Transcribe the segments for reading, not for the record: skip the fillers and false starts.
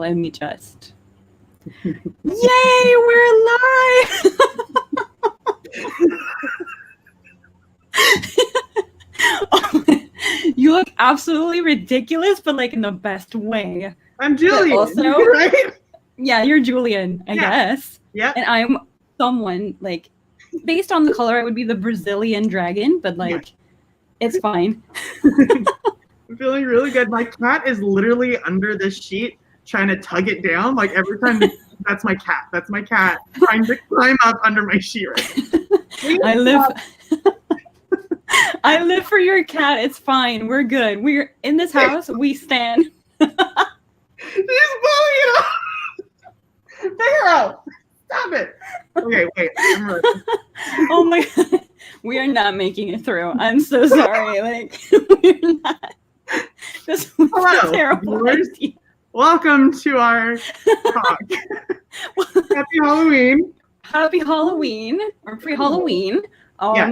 Let me just. Yay, we're live! You look absolutely ridiculous, but like in the best way. I'm Julian. Also, right? Yeah, you're Julian, I guess. Yeah. And I'm someone, like, based on the color, I would be the Brazilian dragon, but like, it's fine. I'm feeling really good. My cat is literally under this sheet trying to tug it down. Like every time, that's my cat. That's my cat trying to climb up under my sheet right I live for your cat. It's fine. We're good. We're in this house. We stand. She's bullying it. Take her out. Stop it. Okay, wait. Oh my God. We are not making it through. I'm so sorry. Like, we're not. This was a terrible idea. Welcome to our talk. Happy Halloween. Happy Halloween, or pre-Halloween.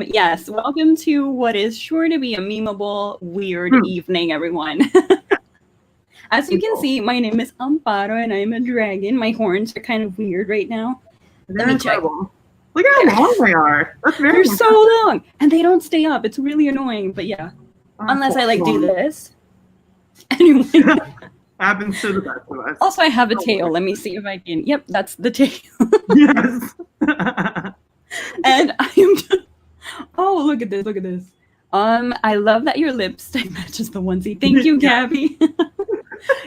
Yes, welcome to what is sure to be a memeable, weird evening, everyone. As you can see, my name is Amparo, and I'm a dragon. My horns are kind of weird right now. Let me check. Look at how long they are. They're so long, and they don't stay up. It's really annoying, but yeah. Unless I like do this. Anyway. Happens to the best of us. Also, I have a tail. Let me see if I can. Yep, that's the tail. Yes. And I am just... Oh, look at this. Look at this. I love that your lipstick matches the onesie. Thank you, Gabby.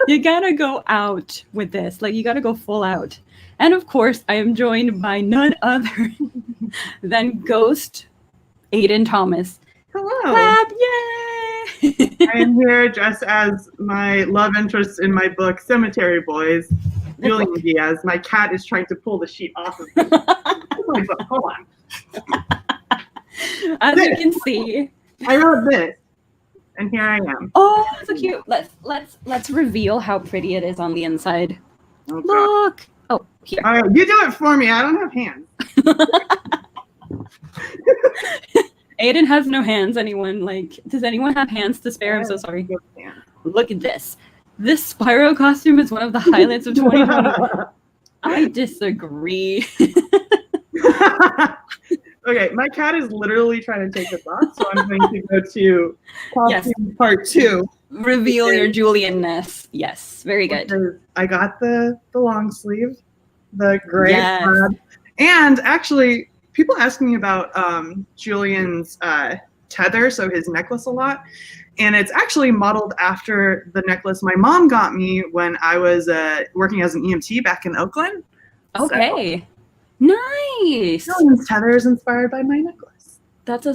You gotta go out with this. Like, you gotta go full out. And of course, I am joined by none other than Ghost Aiden Thomas. Hello. Clap, yay! I am here just as my love interest in my book, Cemetery Boys, Julian Diaz. My cat is trying to pull the sheet off of me. Hold on. As you can see, I wrote this, and here I am. Oh, so cute. Let's reveal how pretty it is on the inside. Okay. Look. Oh, here. All right, you do it for me. I don't have hands. Aiden has no hands. Anyone like? Does anyone have hands to spare? I'm so sorry. Look at this. This Spyro costume is one of the highlights of 2020. I disagree. Okay, my cat is literally trying to take this off, so I'm going to go to costume part 2. Reveal your Julian-ness. Yes, very good. I got the long sleeve, the gray plaid. And actually, people ask me about Julian's tether, so his necklace a lot. And it's actually modeled after the necklace my mom got me when I was working as an EMT back in Oakland. Okay. So, nice. Julian's tether is inspired by my necklace. That's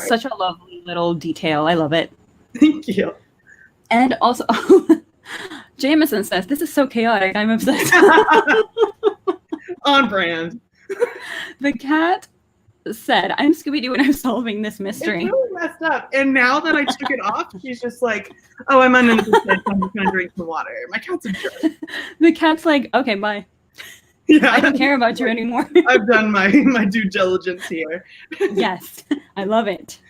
such a lovely little detail. I love it. Thank you. And also, Jameson says, this is so chaotic. I'm obsessed. On brand. The cat said, I'm Scooby-Doo and I'm solving this mystery. It's really messed up. And now that I took it off, she's just like, oh, I'm uninterested. I'm just going to drink some water. My cat's a jerk. The cat's like, okay, bye. Yeah. I don't care about you anymore. I've done my due diligence here. Yes, I love it.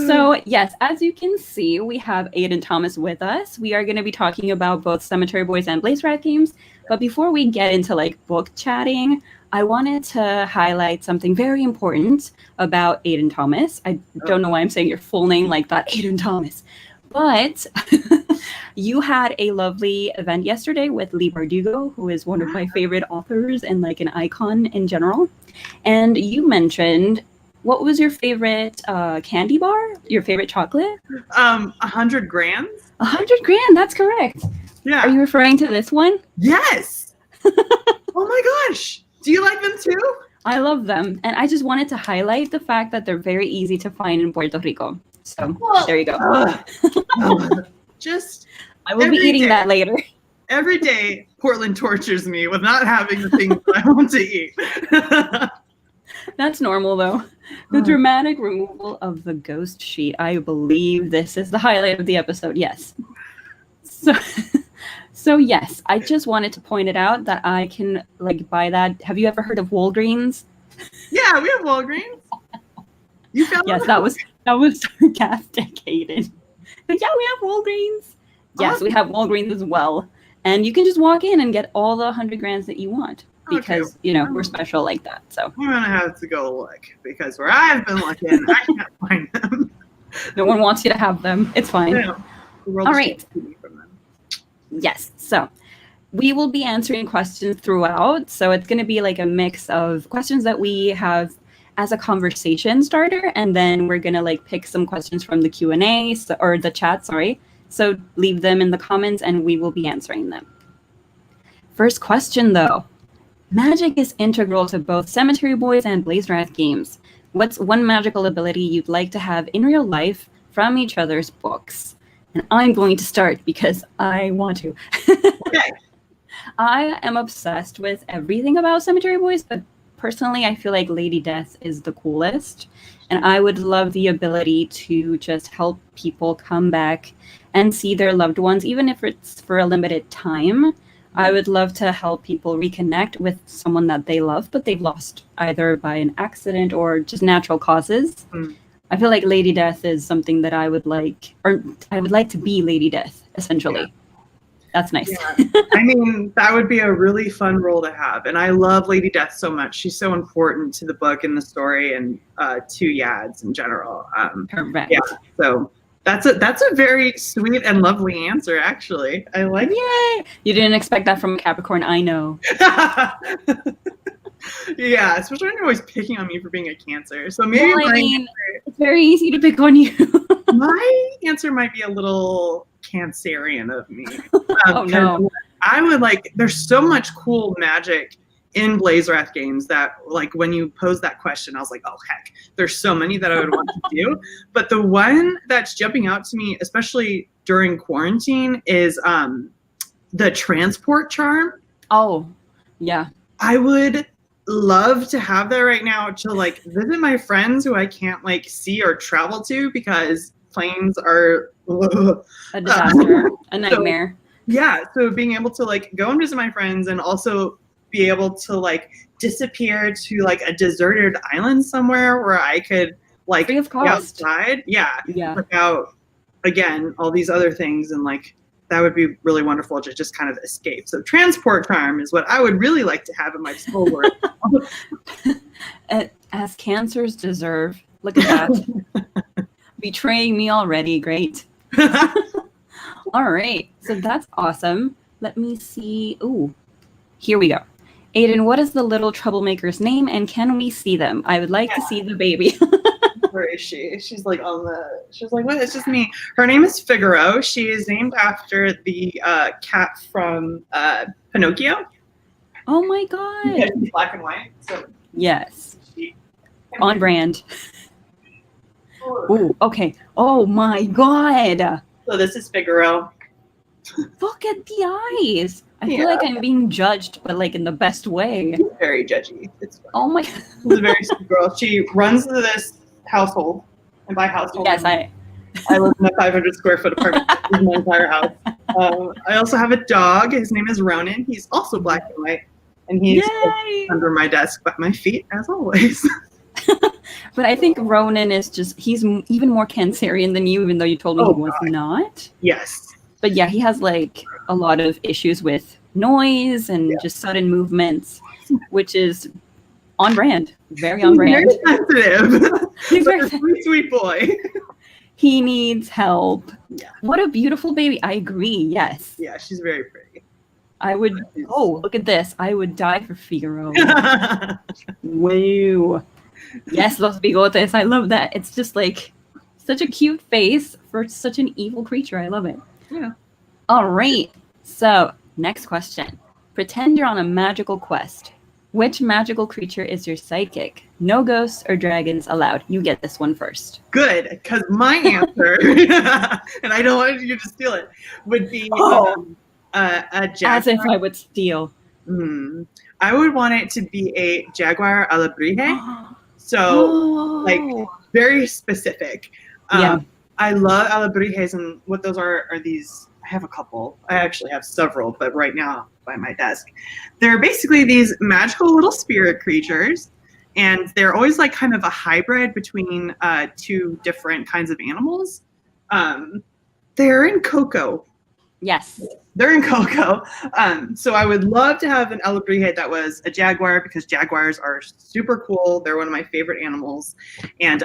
So yes, as you can see, we have Aiden Thomas with us. We are going to be talking about both Cemetery Boys and BLAZEWRATH games. But before we get into like book chatting, I wanted to highlight something very important about Aiden Thomas. I don't know why I'm saying your full name like that, Aiden Thomas. But you had a lovely event yesterday with Lee Bardugo, who is one of my favorite authors and like an icon in general. And you mentioned, what was your favorite candy bar? Your favorite chocolate? 100 Grands. 100 Grand, that's correct. Yeah. Are you referring to this one? Yes. Oh my gosh. Do you like them too? I love them. And I just wanted to highlight the fact that they're very easy to find in Puerto Rico. So there you go. Just I will be eating that later. Every day, Portland tortures me with not having the things I want to eat. That's normal, though. The dramatic removal of the ghost sheet. I believe this is the highlight of the episode. Yes. So yes, I just wanted to point it out that I can like buy that. Have you ever heard of Walgreens? Yeah, we have Walgreens. You found yes, that was sarcastic, Aiden. But yeah, we have Walgreens. Yes, we have Walgreens as well. And you can just walk in and get all the 100 grands that you want because, Okay. we're special like that. So I'm going to have to go look because where I've been looking, I can't find them. no one wants you to have them. It's fine. Yeah. The world All is right. taking me from them. Yes. So we will be answering questions throughout. So it's going to be like a mix of questions that we have as a conversation starter. And then we're going to like pick some questions from the Q&A or the chat, sorry. So leave them in the comments and we will be answering them. First question though. Magic is integral to both Cemetery Boys and BLAZEWRATH games. What's one magical ability you'd like to have in real life from each other's books? And I'm going to start because I want to. Okay. I am obsessed with everything about Cemetery Boys, but personally, I feel like Lady Death is the coolest. And I would love the ability to just help people come back and see their loved ones, even if it's for a limited time. I would love to help people reconnect with someone that they love, but they've lost either by an accident or just natural causes. I feel like Lady Death is something that I would like, or I would like to be Lady Death, essentially. Yeah. That's nice. Yeah. I mean, that would be a really fun role to have. And I love Lady Death so much. She's so important to the book and the story and to Yads in general. Correct. Yeah. So that's a very sweet and lovely answer, actually. I like it. Yay! You didn't expect that from a Capricorn, I know. Yeah, especially when you're always picking on me for being a Cancer. So maybe it's very easy to pick on you. My answer might be a little Cancerian of me. Oh no. I would like, there's so much cool magic in BLAZEWRATH games that like when you posed that question, I was like, oh heck, there's so many that I would want to do. But the one that's jumping out to me, especially during quarantine, is the transport charm. Oh, yeah. I would love to have that right now to like visit my friends who I can't like see or travel to because planes are a disaster, a nightmare. So, yeah, so being able to like go and visit my friends and also be able to like disappear to like a deserted island somewhere where I could like free of cost. Outside, yeah, without again all these other things, and like that would be really wonderful to just kind of escape. So transport charm is what I would really like to have in my soul world. As Cancers deserve. Look at that. Betraying me already. Great. All right. So that's awesome. Let me see. Ooh, here we go. Aiden, what is the little troublemaker's name and can we see them? I would like to see the baby. Where is she? She's like she's like, what? It's just me. Her name is Figaro. She is named after the cat from Pinocchio. Oh my God. Yeah, she's black and white. So yes. On brand. Ooh, okay. Oh my God. So this is Figaro. Look at the eyes. I feel like I'm being judged, but like in the best way. She's very judgy. It's fun. Oh my. She's a very sweet girl. She runs this household, and by household, yes, I live in a 500 square foot apartment. In my entire house. I also have a dog. His name is Ronan. He's also black and white, and he's under my desk by my feet as always. But I think Ronan is he's even more Cancerian than you, even though you told me he was not. Yes. But yeah, he has like a lot of issues with noise and just sudden movements, which is on brand, very on brand. Very sensitive. He's a sweet, sweet boy. He needs help. Yeah. What a beautiful baby. I agree. Yes. Yeah, she's very pretty. I would. Oh, look at this. I would die for Figaro. Wow. Yes, los bigotes. I love that. It's just like such a cute face for such an evil creature. I love it. Yeah. All right. So next question. Pretend you're on a magical quest. Which magical creature is your sidekick? No ghosts or dragons allowed. You get this one first. Good, because my answer, and I don't want you to steal it, would be a jaguar. As if I would steal. I would want it to be a jaguar alebrije. So, like, very specific. I love alebrijes, and what those are these. I have a couple. I actually have several, but right now by my desk. They're basically these magical little spirit creatures, and they're always like kind of a hybrid between two different kinds of animals. They're in Coco. Yes. they're in Coco. So I would love to have an alebrije that was a jaguar, because jaguars are super cool. They're one of my favorite animals, and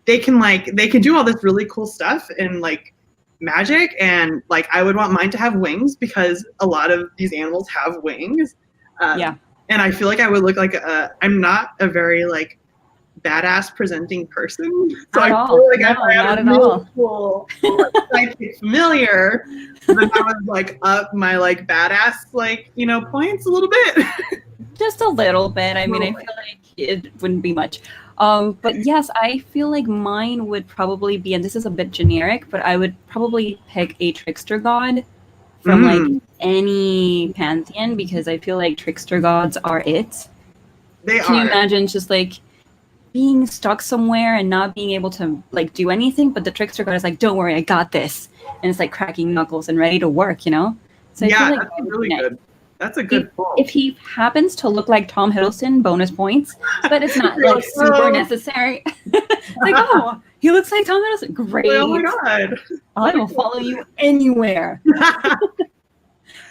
they can do all this really cool stuff and like magic. And like I would want mine to have wings, because a lot of these animals have wings. Yeah. And I feel like I would look like I'm not a very like badass presenting person. So I feel like if I had a really cool psychic familiar, then I would like up my like badass like, you know, points a little bit. Just a little bit. I mean, I feel like it wouldn't be much. But yes, I feel like mine would probably be, and this is a bit generic, but I would probably pick a trickster god from like any pantheon, because I feel like trickster gods are it. Can you imagine just like being stuck somewhere and not being able to like do anything, but the trickster god is like, don't worry, I got this, and it's like cracking knuckles and ready to work, you know? So I feel like that's really good. That's a good pull. If he happens to look like Tom Hiddleston, bonus points, but it's not like super necessary. Like, oh, he looks like Tom Hiddleston. Great. Oh my god. I will follow you anywhere.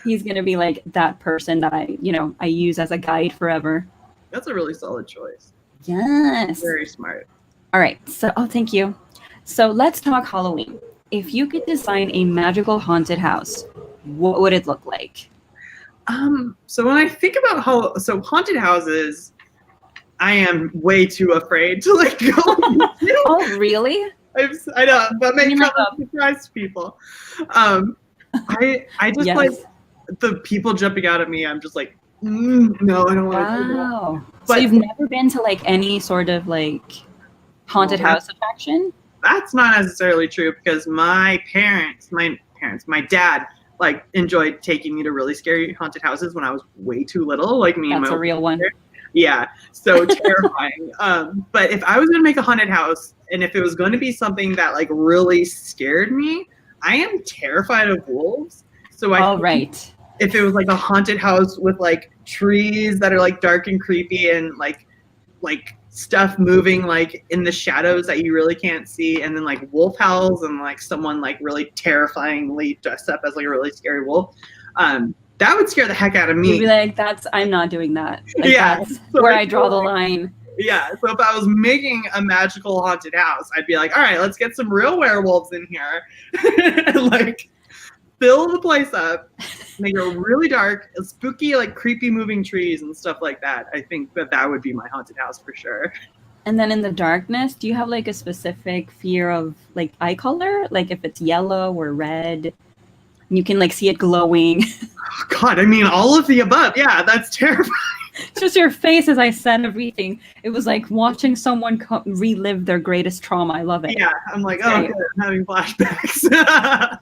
He's going to be like that person that I use as a guide forever. That's a really solid choice. Yes. Very smart. All right. So, thank you. So let's talk Halloween. If you could design a magical haunted house, what would it look like? So when I think about haunted houses, I am way too afraid to like go. Oh, really? I know, that may probably surprise people. I just like the people jumping out at me. I'm just like, no, I don't want to do that. But so you've never been to like any sort of like haunted house attraction? That's not necessarily true, because my dad like enjoyed taking me to really scary haunted houses when I was way too little. Like me and my That's a real one. Yeah, so terrifying. But if I was going to make a haunted house, and if it was going to be something that like really scared me, I am terrified of wolves. So if it was like a haunted house with like trees that are like dark and creepy, and like stuff moving like in the shadows that you really can't see, and then like wolf howls, and like someone like really terrifyingly dressed up as like a really scary wolf, that would scare the heck out of me. You'd be like, I'm not doing that. Like, that's where I draw the line. Yeah, so if I was making a magical haunted house, I'd be like, all right, let's get some real werewolves in here, and like fill the place up, make it really dark, spooky, like creepy moving trees and stuff like that. I think that would be my haunted house for sure. And then in the darkness, do you have like a specific fear of like eye color? Like if it's yellow or red, you can like see it glowing. Oh, God, I mean, all of the above. Yeah, that's terrifying. Just your face as I said everything. It was like watching someone relive their greatest trauma. I love it. Yeah, I'm like, oh, okay, I'm having flashbacks.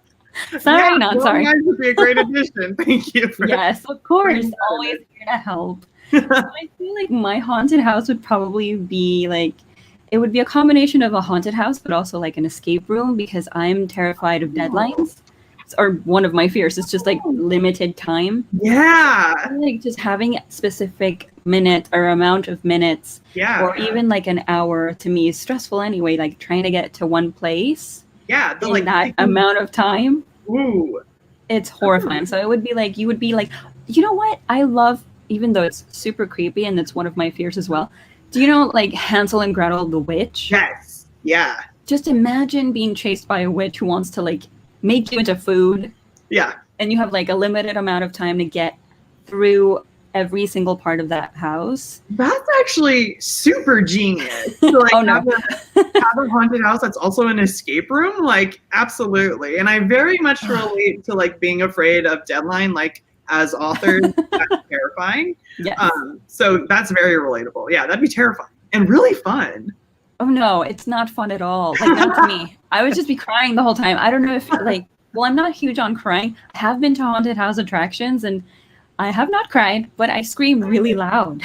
Sorry, not sorry. Guys would be a great addition. Thank you. Yes, of course. Always here to help. So I feel like my haunted house would probably be like, it would be a combination of a haunted house, but also like an escape room, because I'm terrified of deadlines. Or one of my fears is just like limited time. Yeah. Like just having a specific minute or amount of minutes, or even like an hour, to me is stressful anyway. Like trying to get to one place. Yeah, in that amount of time. Ooh, it's horrifying. So it would be like, you would be like, you know what? I love, even though it's super creepy and it's one of my fears as well. Do you know like Hansel and Gretel the witch? Yes. Yeah. Just imagine being chased by a witch who wants to like make you into food. Yeah. And you have like a limited amount of time to get through every single part of that house. That's actually super genius. So, like, have a haunted house that's also an escape room. Like, absolutely. And I very much relate to like being afraid of deadline. Like, as authors, that's terrifying. Yes. So that's very relatable. Yeah, that'd be terrifying and really fun. Oh no, it's not fun at all. Like, not to me. I would just be crying the whole time. I don't know if like, well, I'm not huge on crying. I have been to haunted house attractions and I have not cried, but I scream really loud.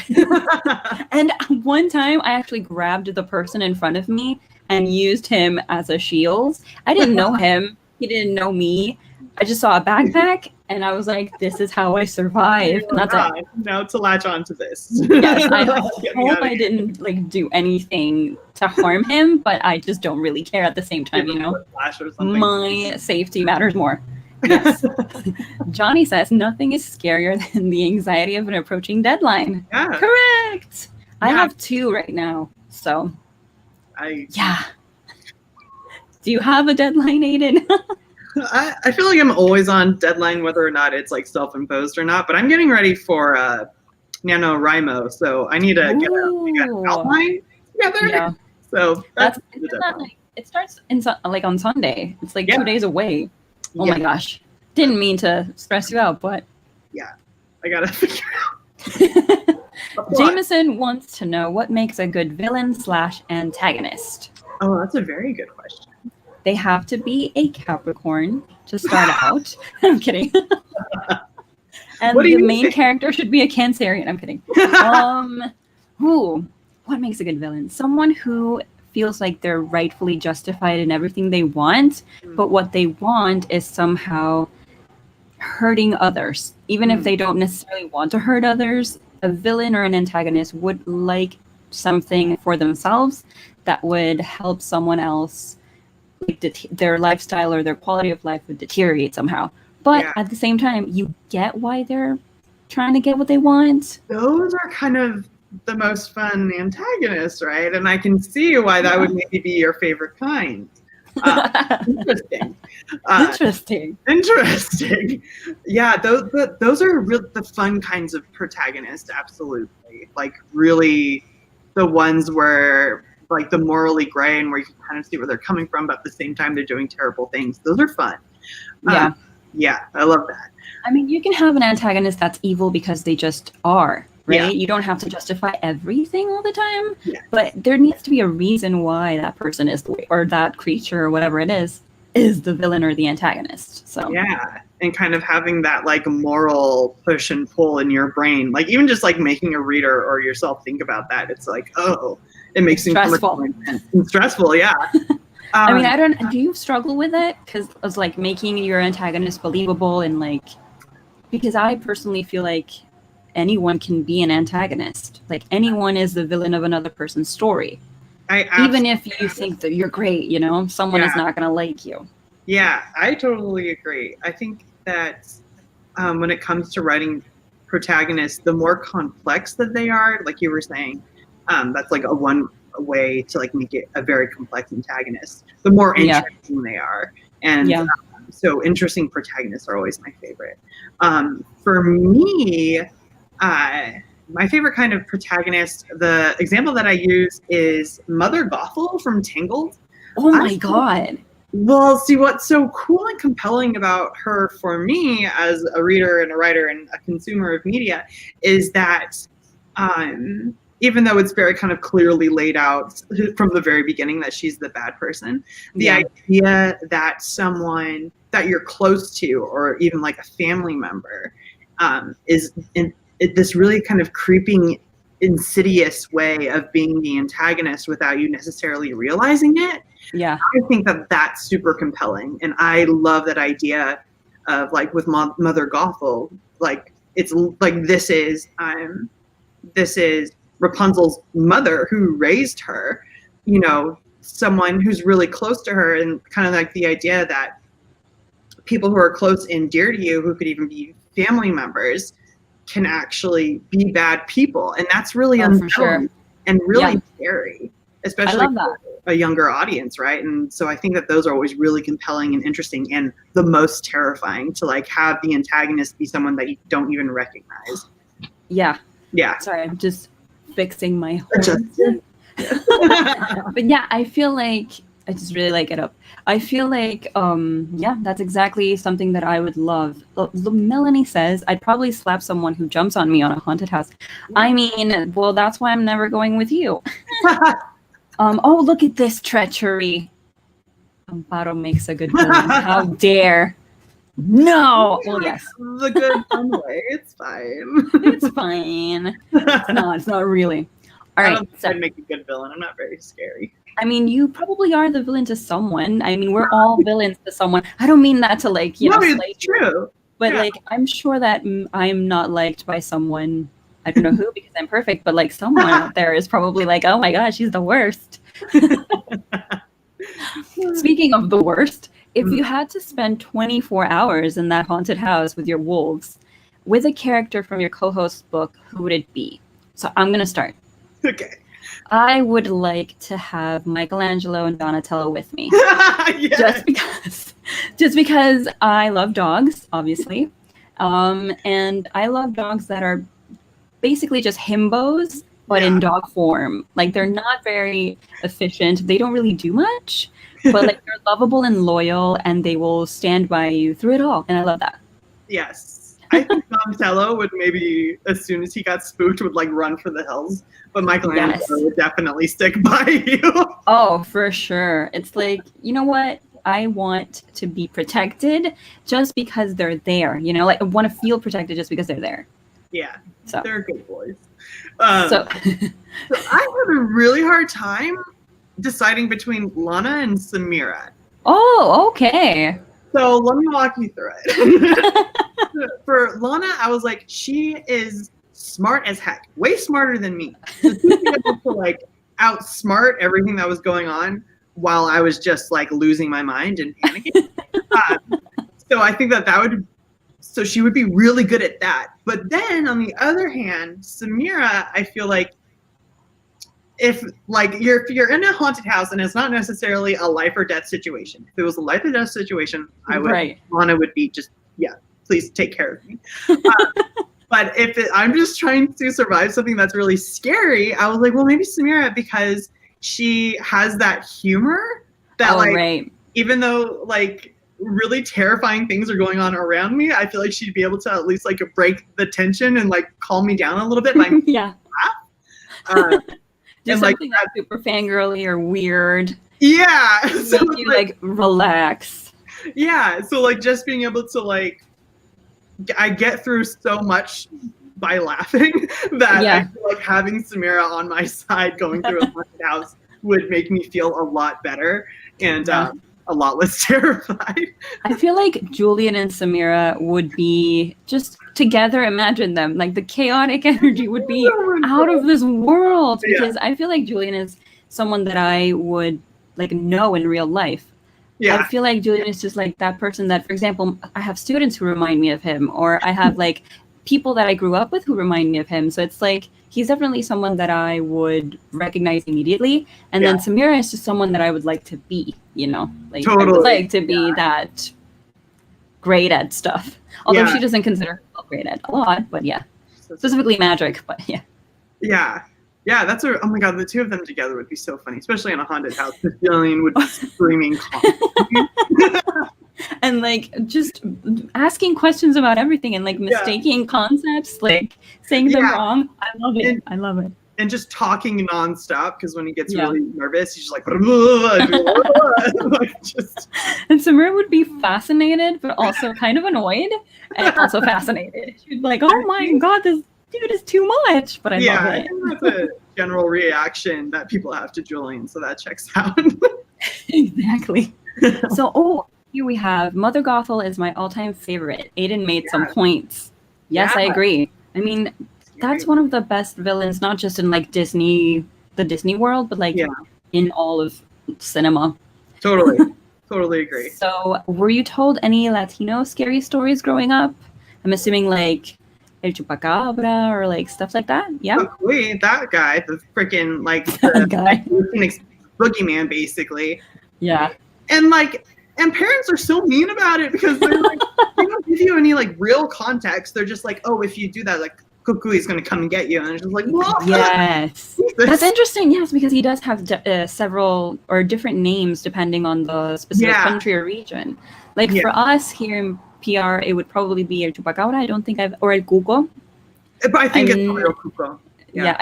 And one time I actually grabbed the person in front of me and used him as a shield. I didn't know him. He didn't know me. I just saw a backpack and I was like, this is how I survive. Now to latch on to this. Yes, I hope I didn't like do anything to harm him, but I just don't really care at the same time, you know? My safety matters more. Yes. Johnny says nothing is scarier than the anxiety of an approaching deadline. Yeah. Correct. I Yeah. have 2 right now. So, I do you have a deadline, Aiden? I feel like I'm always on deadline, whether or not it's like self-imposed or not. But I'm getting ready for NaNoWriMo, so I need to get an outline together. Yeah. So that's the isn't that deadline. like, it starts like on Sunday. It's like Yeah. 2 days away. Oh Yeah. my gosh. Didn't mean to stress you out, but I gotta figure it out. Jameson wants to know what makes a good villain/antagonist. Oh, that's a very good question. They have to be a Capricorn to start out. I'm kidding. And What do the you main think? character should be a Cancerian. I'm kidding. What makes a good villain? Someone who feels like they're rightfully justified in everything they want, but what they want is somehow hurting others. Even if they don't necessarily want to hurt others, a villain or an antagonist would like something for themselves that would help someone else, like their lifestyle or their quality of life would deteriorate somehow. But at the same time, you get why they're trying to get what they want. Those are kind of the most fun antagonists, right? And I can see why that would maybe be your favorite kind. Interesting. Interesting. Yeah, those are the fun kinds of protagonists, absolutely. Like really the ones where like the morally gray and where you can kind of see where they're coming from, but at the same time they're doing terrible things. Those are fun. Yeah, I love that. I mean, you can have an antagonist that's evil because they just are, right? Yeah. You don't have to justify everything all the time, Yeah. but there needs to be a reason why that person is the way, or that creature or whatever it is the villain or the antagonist. So yeah, and kind of having that like moral push and pull in your brain, like even just like making a reader or yourself think about that. It's like, oh, it makes things stressful. more intense and stressful. Yeah. I mean, do you struggle with it? Because it's like making your antagonist believable and like, because I personally feel like anyone can be an antagonist. Like anyone is the villain of another person's story. Even if you think that you're great, you know, someone is not going to like you. Yeah, I totally agree. I think that when it comes to writing protagonists, the more complex that they are, like you were saying, that's like one way to like make it a very complex antagonist. The more interesting they are, and so interesting protagonists are always my favorite. For me, my favorite kind of protagonist, the example that I use is Mother Gothel from Tangled. Oh my god. Well, see, what's so cool and compelling about her for me as a reader and a writer and a consumer of media is that even though it's very kind of clearly laid out from the very beginning that she's the bad person, the idea that someone that you're close to or even like a family member is in this really kind of creeping, insidious way of being the antagonist without you necessarily realizing it. Yeah. I think that that's super compelling. And I love that idea of like with Mother Gothel, like it's like this is Rapunzel's mother who raised her, you know, someone who's really close to her, and kind of like the idea that people who are close and dear to you, who could even be family members, can actually be bad people. And that's really unsettling and really scary, especially for a younger audience, right? And so I think that those are always really compelling and interesting and the most terrifying, to like have the antagonist be someone that you don't even recognize. Yeah. Sorry, I'm just fixing my horn. But yeah, I feel like I just really like it up. I feel like that's exactly something that I would love. Melanie says I'd probably slap someone who jumps on me on a haunted house. I mean, well, that's why I'm never going with you. Oh, look at this treachery. Amparo makes a good villain. How dare. No. Well, yes. The good fun way. It's fine. It's fine. It's not really. All right. I'd make a good villain. I'm not very scary. I mean, you probably are the villain to someone. I mean, we're all villains to someone. I don't mean that to like, you know, it's true. But like, I'm sure that I'm not liked by someone. I don't know who, because I'm perfect, but like someone out there is probably like, oh my gosh, she's the worst. Speaking of the worst, If you had to spend 24 hours in that haunted house with your wolves, with a character from your co-host's book, who would it be? So I'm going to start. Okay. I would like to have Michelangelo and Donatello with me. Yes. Just because I love dogs, obviously. And I love dogs that are basically just himbos, but in dog form. Like, they're not very efficient. They don't really do much, but like they're lovable and loyal, and they will stand by you through it all. And I love that. Yes. I think Donatello would maybe, as soon as he got spooked, would like run for the hills. But Michelangelo would definitely stick by you. Oh, for sure. It's like, you know what? I want to be protected just because they're there. You know, like I want to feel protected just because they're there. Yeah. So they're good boys. So I had a really hard time deciding between Lana and Samira. Oh, okay. So let me walk you through it. For Lana, I was like, she is smart as heck, way smarter than me. So she was able to like outsmart everything that was going on while I was just like losing my mind and panicking. So I think that would, so she would be really good at that. But then on the other hand, Samira, I feel like if you're in a haunted house and it's not necessarily a life or death situation. If it was a life or death situation, I would, Lana would be just, please take care of me. But if I'm just trying to survive something that's really scary, I was like, well, maybe Samira, because she has that humor that even though like really terrifying things are going on around me, I feel like she'd be able to at least like break the tension and like calm me down a little bit. Like, just something like super fangirly or weird. Yeah. So you like relax. Yeah. So like just being able to like, I get through so much by laughing that I feel like having Samira on my side going through a haunted house would make me feel a lot better and a lot less terrified. I feel like Julian and Samira would be just together. Imagine them, like the chaotic energy would be out of this world, because I feel like Julian is someone that I would like know in real life. I feel like Julian is just like that person that, for example, I have students who remind me of him, or I have like people that I grew up with who remind me of him. So it's like he's definitely someone that I would recognize immediately. And then Samira is just someone that I would like to be, you know, like I would like to be that great at stuff. Although she doesn't consider herself great at a lot, but specifically magic, but Yeah, that's oh my god, the two of them together would be so funny, especially in a haunted house. Because Jillian would be screaming constantly. And like just asking questions about everything and like mistaking concepts, like saying them wrong. I love it. I love it. And just talking nonstop, because when he gets really nervous, he's just like, like just. And Samira would be fascinated, but also kind of annoyed, and also fascinated. She'd be like, "Oh my god, this dude is too much," but I love it. I think that's a general reaction that people have to Julian, so that checks out. Exactly. So, here we have Mother Gothel is my all-time favorite. Aiden made some points. Yes, I agree. I mean, that's one of the best villains, not just in like Disney, the Disney world, but like in all of cinema. Totally agree. So, were you told any Latino scary stories growing up? I'm assuming like El Chupacabra or like stuff like that. Yeah. Oh, wait, that guy, the freaking like the guy, boogeyman, basically. Yeah. And parents are so mean about it because they're like, they don't give you any like real context. They're just like, oh, if you do that, like Cuckoo is going to come and get you, and it's just like, what? Yes, that's interesting. Yes, because he does have several or different names depending on the specific country or region. Like for us here in PR, it would probably be El Chupacabra. I don't think or El Cuco. But I think it's El Cuco. Yeah,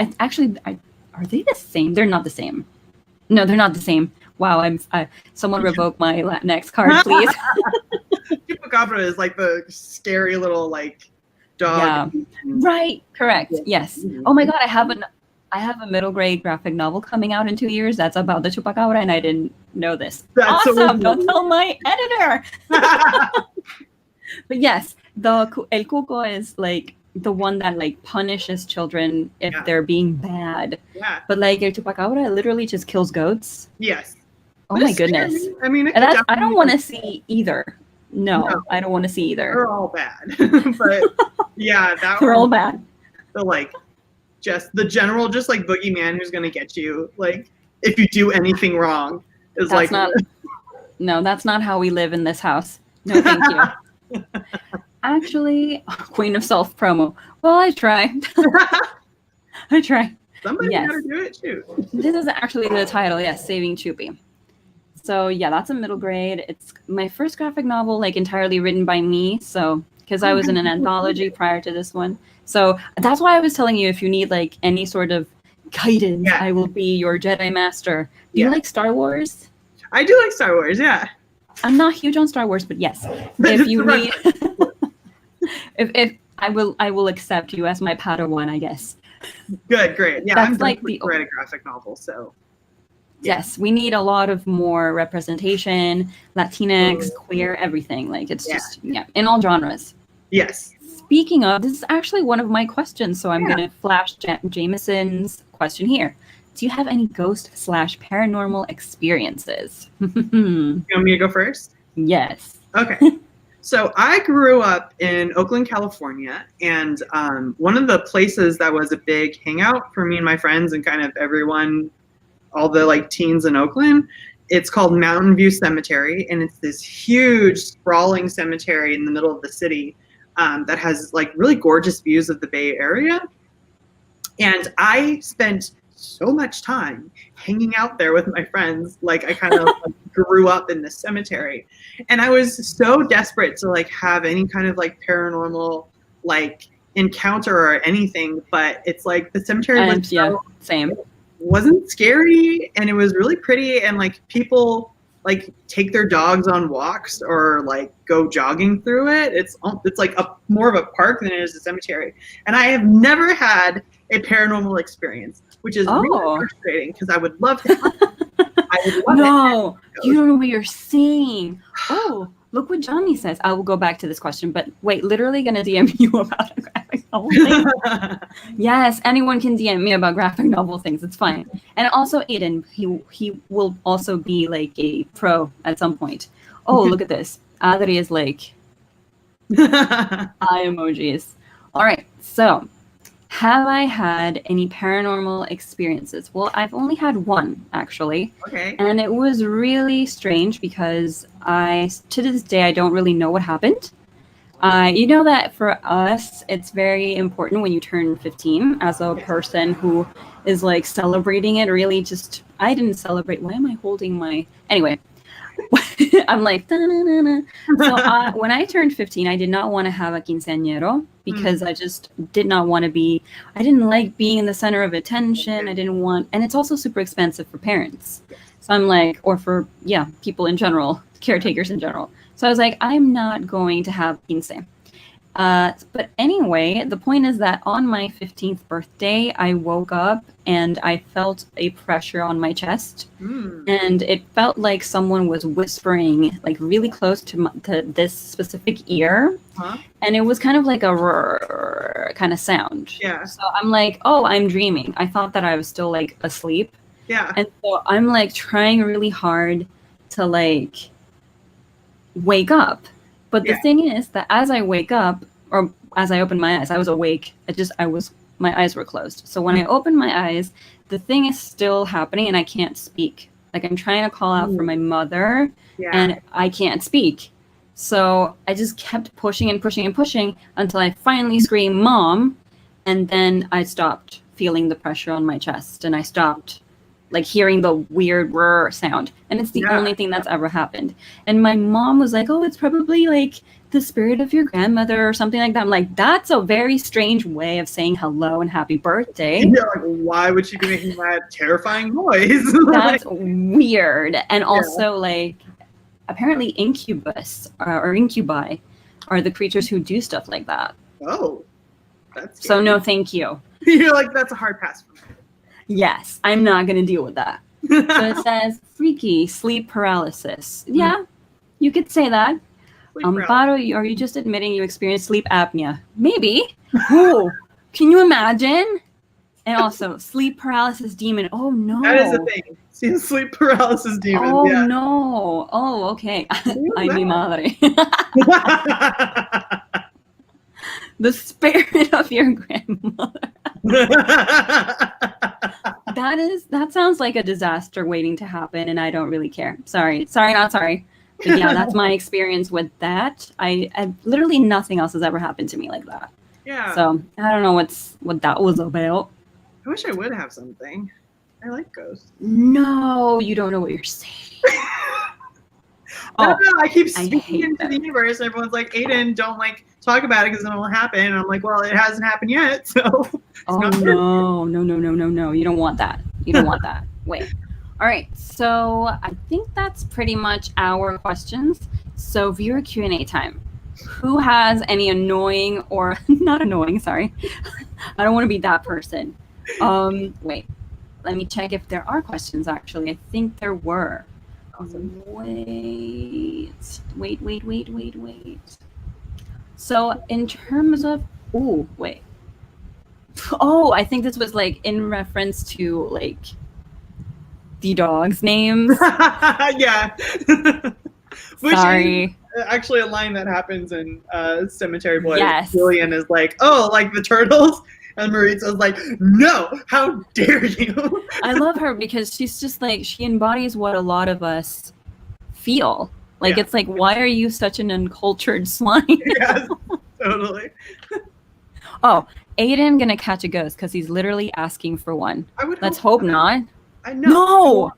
are they the same? They're not the same. No, they're not the same. Wow, someone revoke my Latinx card, please. Chupacabra is like the scary little like dog. Yeah. Right. Correct. Yes. Oh my god, I have a middle grade graphic novel coming out in 2 years that's about the Chupacabra, and I didn't know this. That's awesome. Don't tell my editor. But yes, El Cuco is like the one that like punishes children if they're being bad. Yeah. But like El Chupacabra literally just kills goats. Yes. Oh my goodness. I mean, and that's, I don't want to see either. No, I don't want to see either. They're all bad. But yeah, they're all bad. The like, just the general, just like boogeyman who's gonna get you, like if you do anything wrong, is that's like not. No, that's not how we live in this house. No, thank you. Actually, Queen of Self promo. Well, I try. I try. Somebody gotta do it too. This is actually the title. Yes, Saving Choopy. So yeah, that's a middle grade. It's my first graphic novel, like entirely written by me. So because I was in an anthology prior to this one. So that's why I was telling you, if you need like any sort of guidance, I will be your Jedi Master. Do you like Star Wars? I do like Star Wars. Yeah. I'm not huge on Star Wars, but yes, if you need, if I will accept you as my Padawan, I guess. Good, great. Yeah, that's I'm like the write a graphic novel, so. Yes, we need a lot of more representation, Latinx, queer, everything. Like it's just in all genres. Yes. Speaking of, this is actually one of my questions, so I'm going to flash Jameson's question here. Do you have any ghost/paranormal experiences? You want me to go first? Yes. Okay. So I grew up in Oakland, California, and one of the places that was a big hangout for me and my friends and kind of everyone, all the like teens in Oakland, it's called Mountain View Cemetery, and it's this huge sprawling cemetery in the middle of the city that has like really gorgeous views of the Bay Area. And I spent so much time hanging out there with my friends. Like I kind of like, grew up in this cemetery, and I was so desperate to like have any kind of like paranormal like encounter or anything. But it's like the cemetery was same. Wasn't scary, and it was really pretty, and like people like take their dogs on walks or like go jogging through it. It's like more of a park than it is a cemetery, and I have never had a paranormal experience, which is really frustrating because I would love to have it. No, you don't know what you're saying. Oh, look what Johnny says. I will go back to this question, but wait, literally gonna DM you about a graphic novel thing. Yes, anyone can DM me about graphic novel things. It's fine. And also Aiden, he will also be like a pro at some point. Oh, look at this. Adri is like eye emojis. All right, so have I had any paranormal experiences? Well, I've only had one, actually. Okay. And it was really strange because to this day, I don't really know what happened. You know that for us, it's very important when you turn 15 as a person who is like celebrating it. Really just, I didn't celebrate. Why am I holding my, anyway. I'm like, da-na-na-na. So when I turned 15, I did not want to have a quinceañero because I just did not want to be, I didn't like being in the center of attention. I didn't want, and it's also super expensive for parents. So I'm like, or for, people in general, caretakers in general. So I was like, I'm not going to have quince. But anyway, the point is that on my 15th birthday, I woke up and I felt a pressure on my chest. And it felt like someone was whispering like really close to this specific ear. And it was kind of like a kind of sound. Yeah. So I'm like, oh, I'm dreaming. I thought that I was still like asleep. Yeah. And so I'm like trying really hard to like wake up. But the thing is that as I wake up, or as I open my eyes, I was awake. My eyes were closed. So when I open my eyes, the thing is still happening and I can't speak. Like I'm trying to call out for my mother and I can't speak. So I just kept pushing and pushing and pushing until I finally screamed, "Mom!" And then I stopped feeling the pressure on my chest and I stopped like hearing the weird whir sound. And it's the only thing that's ever happened. And my mom was like, oh, it's probably like the spirit of your grandmother or something like that. I'm like, that's a very strange way of saying hello and happy birthday. Yeah, like why would she be making that terrifying noise? That's weird. And also like apparently incubus or incubi are the creatures who do stuff like that. Oh, that's scary. So no, thank you. You're like, that's a hard pass for me. Yes, I'm not going to deal with that. So it says freaky sleep paralysis. Yeah, you could say that. Amparo, are you just admitting you experienced sleep apnea? Maybe. Oh, can you imagine? And also, sleep paralysis demon. Oh no. That is a thing. See, sleep paralysis demon. Oh yeah. no. Oh, okay. Ay, mi madre. The spirit of your grandmother. That sounds like a disaster waiting to happen, and I don't really care. Sorry, not sorry. But yeah, that's my experience with that. I literally nothing else has ever happened to me like that. Yeah. So I don't know what that was about. I wish I would have something. I like ghosts. No, you don't know what you're saying. I don't know. I keep speaking hate into that. the universe. And everyone's like, Aiden, don't like talk about it because then it will happen. And I'm like, well, it hasn't happened yet. So Oh no. You don't want that. You don't want that. Wait. All right. So I think that's pretty much our questions. So viewer Q&A time. Who has any annoying or not annoying, sorry. I don't want to be that person. Wait. Let me check if there are questions actually. I think there were. Awesome. Wait. So in terms of wait. Oh, I think this was like in reference to like the dog's names. Yeah. Which Sorry. is actually a line that happens in Cemetery Boys. Yes. Julian is like, oh, like the turtles? And Maritza's like, no, how dare you? I love her because she's just like, she embodies what a lot of us feel. Like, Yeah. it's like, why are you such an uncultured swine? Yes, totally. Oh, Aiden gonna catch a ghost because he's literally asking for one. Let's hope not. I know.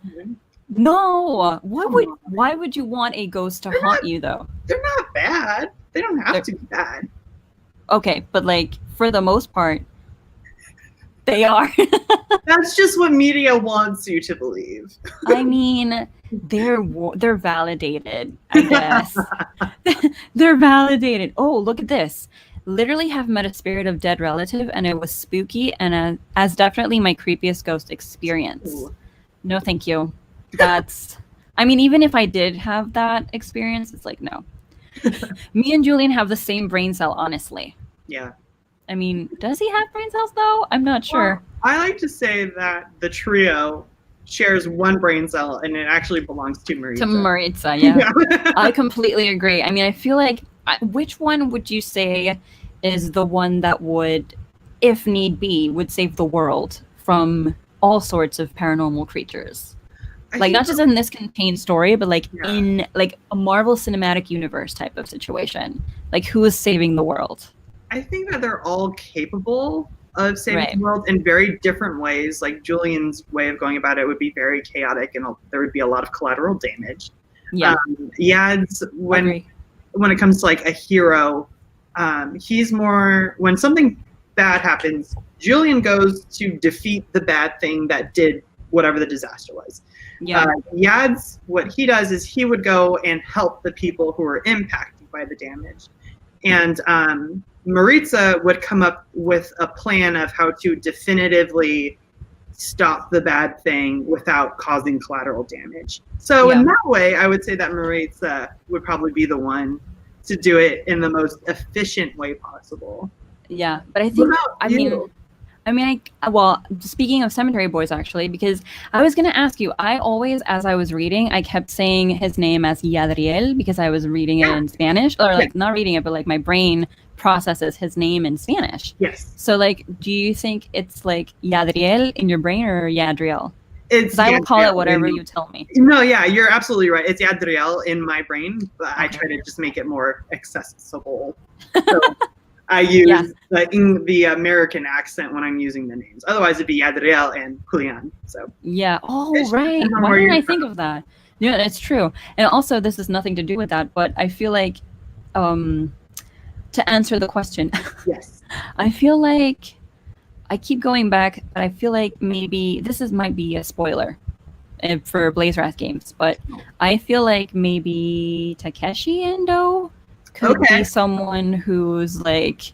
No. Why would you want a ghost to haunt you though? They're not bad. They don't have to be bad. Okay, but like for the most part, they are. That's just what media wants you to believe. I mean, they're validated, I guess. They're validated. Oh, look at this. Literally have met a spirit of dead relative, and it was spooky and as definitely my creepiest ghost experience. Ooh. No, thank you. That's, I mean, even if I did have that experience, it's like, no. Me and Julian have the same brain cell, honestly. Yeah. I mean, does he have brain cells though? I'm not sure. Well, I like to say that the trio shares one brain cell, and it actually belongs to Maritza. To Maritza, yeah. I completely agree. I mean, I feel like, which one would you say is the one that would, if need be, would save the world from all sorts of paranormal creatures? Like, not just in this contained story, but like in like a Marvel Cinematic Universe type of situation. Like, who is saving the world? I think that they're all capable of saving the world in very different ways. Like, Julian's way of going about it would be very chaotic, and there would be a lot of collateral damage. Yeah. Yad's, when it comes to like a hero, he's more, when something bad happens, Julian goes to defeat the bad thing that did whatever the disaster was. Yeah. Yad's, what he does is he would go and help the people who were impacted by the damage. And Maritza would come up with a plan of how to definitively stop the bad thing without causing collateral damage. So in that way, I would say that Maritza would probably be the one to do it in the most efficient way possible. Yeah, but I think, well, speaking of Cemetery Boys, actually, because I was going to ask you, I always, as I was reading, I kept saying his name as Yadriel because I was reading it in Spanish, or like not reading it, but like my brain processes his name in Spanish. Yes. So like, do you think it's like Yadriel in your brain or Yadriel? It's I will call it whatever you tell me. No, yeah, you're absolutely right. It's Yadriel in my brain, but I try to just make it more accessible. So I use the American accent when I'm using the names. Otherwise, it'd be Yadriel and Julian. So yeah. Oh, right. Why didn't I think of that? Yeah, it's true. And also, this has nothing to do with that, but I feel like, to answer the question, yes, I feel like I keep going back, but I feel like maybe this might be a spoiler for BLAZEWRATH Games, but I feel like maybe Takeshi Endo could be someone who's like,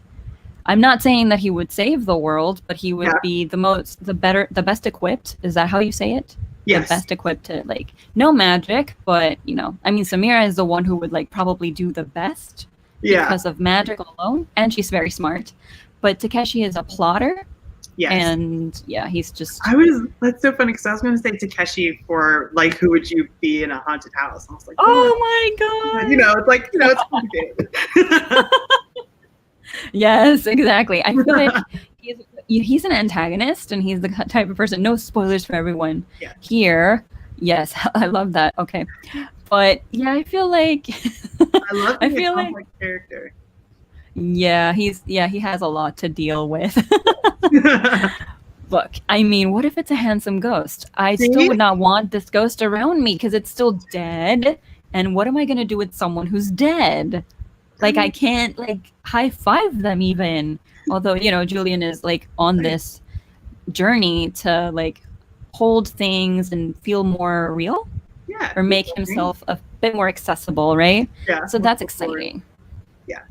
I'm not saying that he would save the world, but he would be the best equipped. Is that how you say it? Yes. The best equipped to like, no magic, but you know, I mean, Samira is the one who would like probably do the best because of magic alone, and she's very smart. But Takeshi is a plotter, Yes. And yeah, he's just. That's so funny because I was going to say Takeshi for like, who would you be in a haunted house? And I was like, oh my God. You know, it's like, you know, it's complicated. Yes, exactly. I feel like he's an antagonist, and he's the type of person. No spoilers for everyone here. Yes, I love that. Okay, but yeah, I feel like I feel like character. Yeah, he has a lot to deal with. Look, I mean, what if it's a handsome ghost? I still would not want this ghost around me because it's still dead. And what am I gonna do with someone who's dead? Like, I can't like high five them even. Although, you know, Julian is like on this journey to like hold things and feel more real. Yeah. Or make himself a bit more accessible, right? Yeah. So that's exciting. Yeah.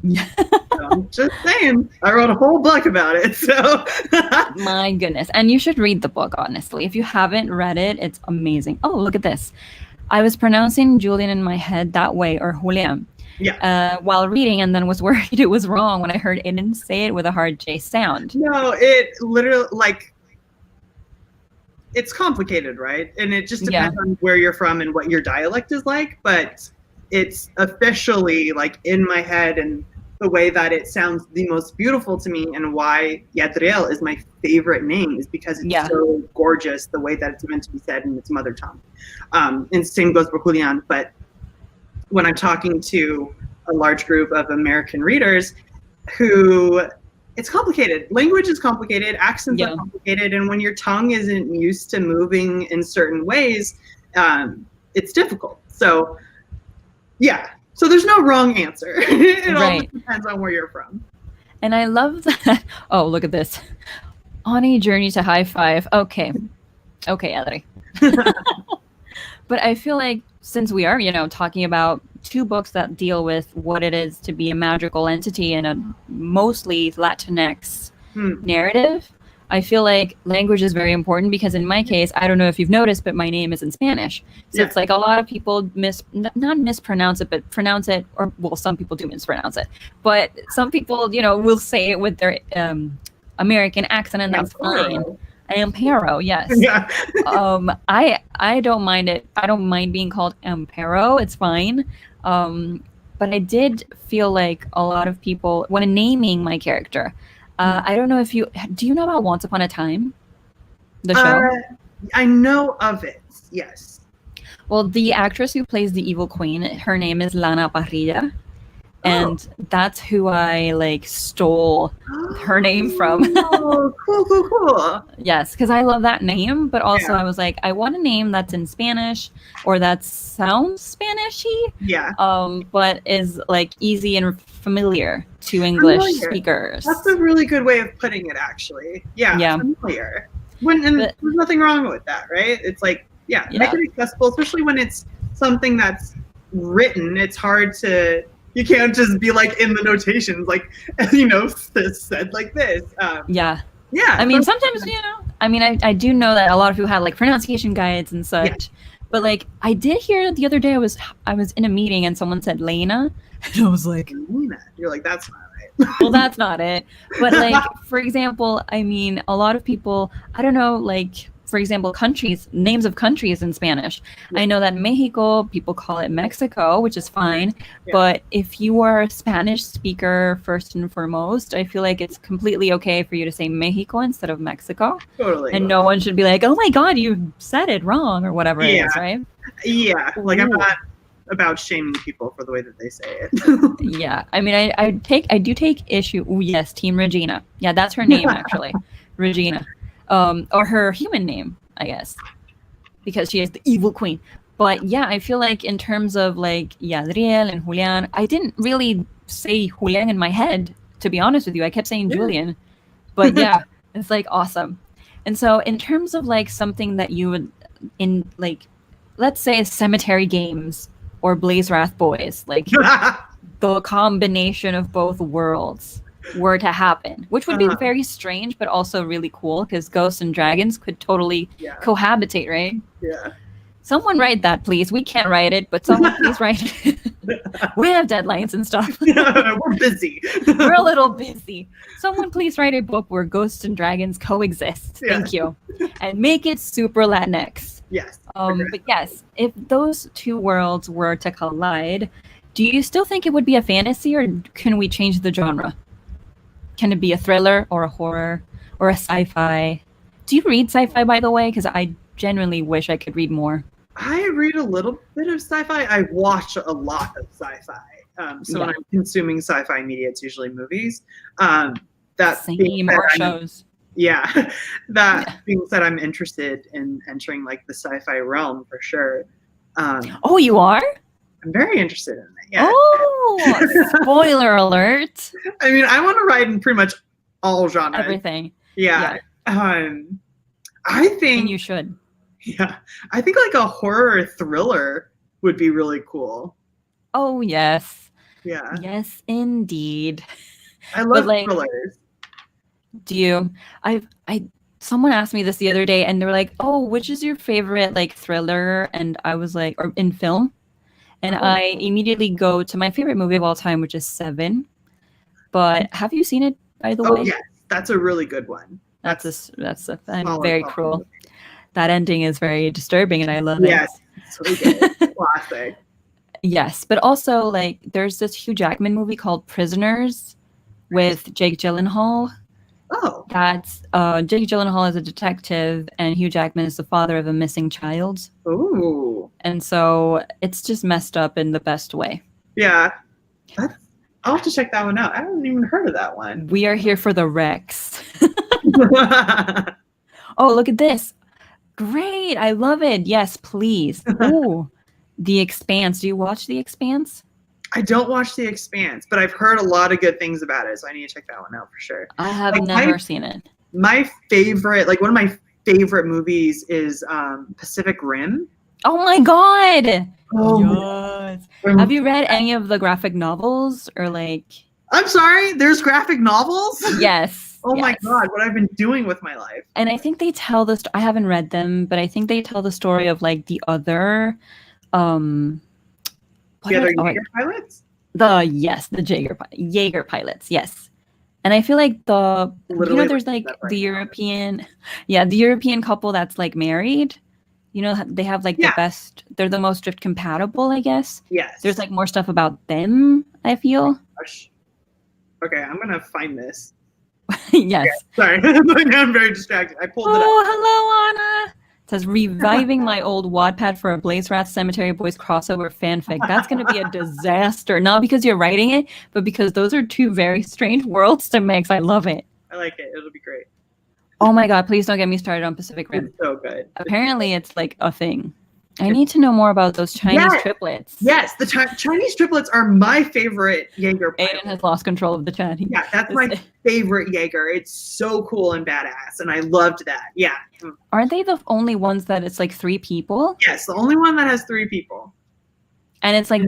So I'm just saying, I wrote a whole book about it. So my goodness. And you should read the book, honestly. If you haven't read it, it's amazing. Oh, look at this. I was pronouncing Julian in my head that way, or Julian. Yeah. While reading, and then was worried it was wrong when I heard Aiden say it with a hard J sound. No, it literally, like, it's complicated, right? And it just depends on where you're from and what your dialect is like, but it's officially like in my head, and the way that it sounds the most beautiful to me, and why Yadriel is my favorite name is because it's so gorgeous the way that it's meant to be said in its mother tongue. And same goes for Julian. But when I'm talking to a large group of American readers who, it's complicated. Language is complicated, accents are complicated, and when your tongue isn't used to moving in certain ways, it's difficult. So yeah, so there's no wrong answer. It all just depends on where you're from. And I love that. Oh, look at this. On a journey to high five. Okay, Adri. But I feel like since we are, you know, talking about two books that deal with what it is to be a magical entity in a mostly Latinx narrative, I feel like language is very important because in my case, I don't know if you've noticed, but my name is in Spanish. So it's like a lot of people not mispronounce it, but pronounce it, or well, some people do mispronounce it. But some people, you know, will say it with their American accent, and that's fine. Ampero, yes. Yeah. I don't mind it. I don't mind being called Ampero. It's fine. But I did feel like a lot of people, when naming my character, I don't know if do you know about Once Upon a Time? The show? I know of it, yes. Well, the actress who plays the evil queen, her name is Lana Parrilla. And that's who I like stole her name from. Oh, cool. Yes, because I love that name, but also I was like, I want a name that's in Spanish or that sounds Spanish-y. Yeah. But is like easy and familiar to English speakers. That's a really good way of putting it, actually. Yeah. Familiar. There's nothing wrong with that, right? It's like, make it accessible, especially when it's something that's written. It's hard to. You can't just be like in the notations, like, you know, said like this. Yeah. I mean, sometimes, you know, I mean, I do know that a lot of people have like pronunciation guides and such. Yeah. But like, I did hear the other day, I was in a meeting and someone said Lena. And I was like, Lena. You're like, that's not right. Well, that's not it. But like, for example, I mean, a lot of people, I don't know, like, for example, names of countries in Spanish. Yeah. I know that Mexico, people call it Mexico, which is fine. Yeah. But if you are a Spanish speaker, first and foremost, I feel like it's completely okay for you to say Mexico instead of Mexico. Totally. And no one should be like, oh my God, you said it wrong or whatever it is, right? Yeah. Like, I'm not about shaming people for the way that they say it. Yeah. I mean, I do take issue. Ooh, yes, Team Regina. Yeah, that's her name, actually. Regina. Or her human name, I guess, because she is the evil queen. But yeah, I feel like in terms of like Yadriel and Julian, I didn't really say Julian in my head, to be honest with you. I kept saying Julian, but yeah, it's like awesome. And so in terms of like something that you would in like, let's say Cemetery Games or BLAZEWRATH Boys, like the combination of both worlds were to happen, which would be very strange, but also really cool because ghosts and dragons could totally cohabitate, right? Yeah. Someone write that, please. We can't write it, but someone please write it. We have deadlines and stuff. We're busy. We're a little busy. Someone please write a book where ghosts and dragons coexist. Yeah. Thank you. And make it super Latinx. Yes. But yes, if those two worlds were to collide, do you still think it would be a fantasy, or can we change the genre? Can it be a thriller or a horror or a sci-fi? Do you read sci-fi, by the way? Because I genuinely wish I could read more. I read a little bit of sci-fi. I watch a lot of sci-fi. So when I'm consuming sci-fi media, it's usually movies. That Same, or shows. Yeah. That being said, I'm interested in entering like the sci-fi realm for sure. Oh, you are? I'm very interested in it. Yeah. Oh, spoiler alert. I mean, I want to write in pretty much all genres. Everything. Yeah. I think And you should. Yeah. I think like a horror thriller would be really cool. Oh, yes. Yeah. Yes, indeed. I love thrillers. Do you? Someone asked me this the other day, and they were like, "Oh, which is your favorite like thriller?" And I was like, "Or in film?" And I immediately go to my favorite movie of all time, which is Seven. But have you seen it, by the way? Oh yes, that's a really good one. That's very cruel. That ending is very disturbing, and I love it. Yes, so good. Classic. Yes, but also like there's this Hugh Jackman movie called Prisoners with Jake Gyllenhaal. Oh. That's Jake Gyllenhaal is a detective, and Hugh Jackman is the father of a missing child. Ooh. And so it's just messed up in the best way. Yeah. I'll have to check that one out. I haven't even heard of that one. We are here for the Rex. Oh, look at this. Great. I love it. Yes, please. Ooh. The Expanse. Do you watch The Expanse? I don't watch The Expanse, but I've heard a lot of good things about it, so I need to check that one out for sure. I have never seen it. My favorite, like one of my favorite movies is Pacific Rim. Oh my God. Oh, yes. Have you read any of the graphic novels or like? I'm sorry, there's graphic novels? Yes. Oh my God, what I've been doing with my life. And I think they tell this, I haven't read them, but I think they tell the story of like the other, Jaeger pilots? The Jaeger pilots, yes. And I feel like there's like the European couple that's like married. You know, they have like the best, they're the most drift compatible, I guess. Yes. There's like more stuff about them, I feel. Gosh. Okay, I'm going to find this. Yes. Okay, sorry, I'm very distracted. I pulled it up. Oh, hello, Anna. It says, reviving my old Wattpad for a BLAZEWRATH Cemetery Boys crossover fanfic. That's going to be a disaster. Not because you're writing it, but because those are two very strange worlds to mix. I love it. I like it. It'll be great. Oh my God, please don't get me started on Pacific Rim. It's so good. Apparently, it's like a thing. I need to know more about those Chinese triplets. Yes, the Chinese triplets are my favorite Jaeger pilot. Aiden has lost control of the chat. Yeah, that's my favorite Jaeger. It's so cool and badass, and I loved that. Yeah. Aren't they the only ones that it's like 3 people? Yes, the only one that has 3 people. And it's like,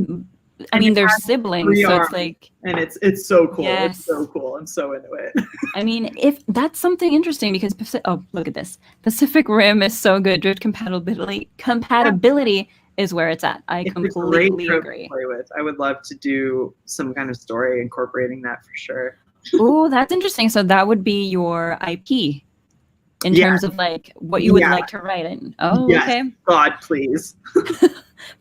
I mean, they're siblings, so it's like... And it's so cool. Yes. It's so cool. I'm so into it. I mean, if that's something interesting because look at this. Pacific Rim is so good. Drift compatibility is where it's at. I completely agree. To play with. I would love to do some kind of story incorporating that for sure. Oh, that's interesting. So that would be your IP in terms of like what you would like to write in. Oh, yes. Okay. God, please.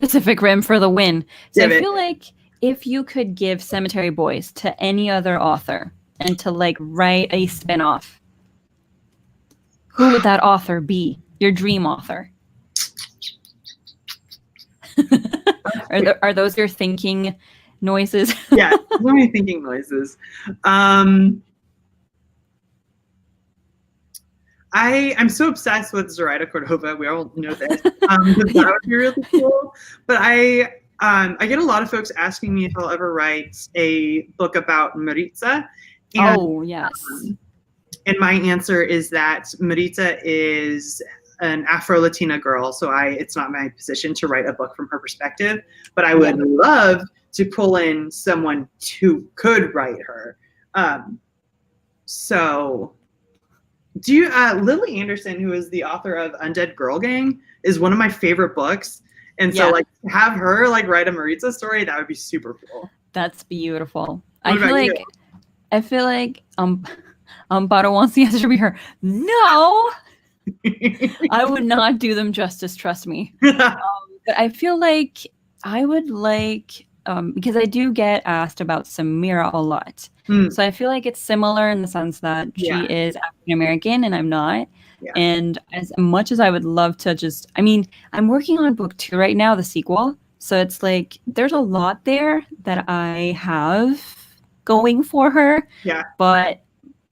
Pacific Rim for the win. So I feel like if you could give Cemetery Boys to any other author and to like write a spinoff, who would that author be? Your dream author? Are those your thinking noises? Yeah, let me thinking noises. I'm so obsessed with Zoraida Cordova. We all know this. That would be really cool. But I get a lot of folks asking me if I'll ever write a book about Maritza. And, yes. And my answer is that Maritza is an Afro-Latina girl, so it's not my position to write a book from her perspective, but I would love to pull in someone who could write her. So Do you Lily Anderson, who is the author of Undead Girl Gang, is one of my favorite books. And so like have her like write a Maritza story, that would be super cool. That's beautiful. What I feel like Amparo wants the answer to be her. No, I would not do them justice. Trust me. But I feel like I would like because I do get asked about Samira a lot. So I feel like it's similar in the sense that she is African American and I'm not. Yeah. And as much as I would love to I'm working on book 2 right now, the sequel. So it's like there's a lot there that I have going for her. Yeah. But